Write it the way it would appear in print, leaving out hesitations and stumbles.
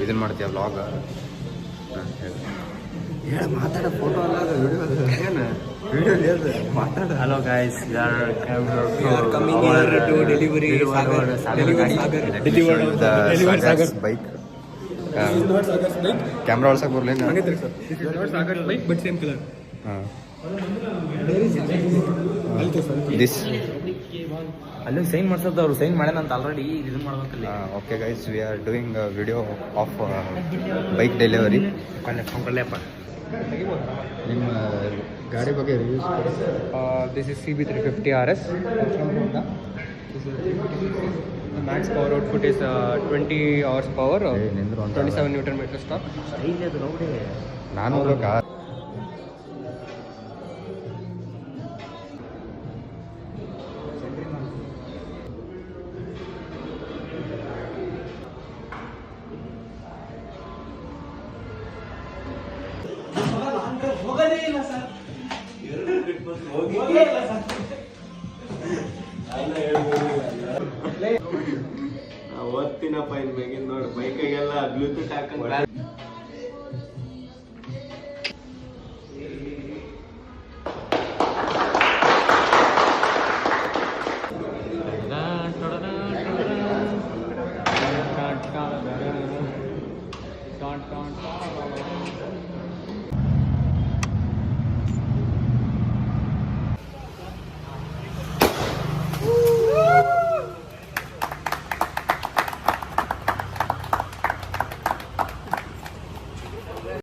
ಇದನ್ನು ಮಾಡ್ತೀಯ ವ್ಲಾಗ್ ಮಾತಾಡ ಫೋಟೋ ಅಲ್ಲ ಅದು ವಿಡಿಯೋ ಏನು ವಿಡಿಯೋ ಮಾತಾಡ. Hello guys coming to delivery bike camera ಒಳ್ಸಕ್ಕೆ ಬರಲಿಲ್ಲ ಹಾಂ ದಿಸ್ ಅಲ್ಲಿ ಸೈನ್ ಮಾಡ್ಸೋದು ಅವ್ರು ಸೈನ್ ಮಾಡ್ಯಾನಂತ ಆಲ್ರೆಡಿ ಇದನ್ನ ಮಾಡ್ಬೇಕಲ್ಲ. Okay guys we are doing video of bike delivery. ಕೊಂಡ್ಕೊಳ್ಳಪ್ಪ ನಿಮ್ಮ ಗಾಡಿ ಬಗ್ಗೆ reviews This is CB350 RS from Honda. This is the max power output is 20 hours power, 27 Newton meters torque. ಇಲ್ಲಿ ಅದು ನೋಡಿ ನಾನು ಹೋಗ್ಬೇಕಾ ಓದ್ತೀನಪ್ಪ ಇನ್ ಬೇಗಿನ ನೋಡಿ ಬೈಕಾಗೆಲ್ಲ ಬ್ಲೂಟೂತ್ ಹಾಕೊಂಡು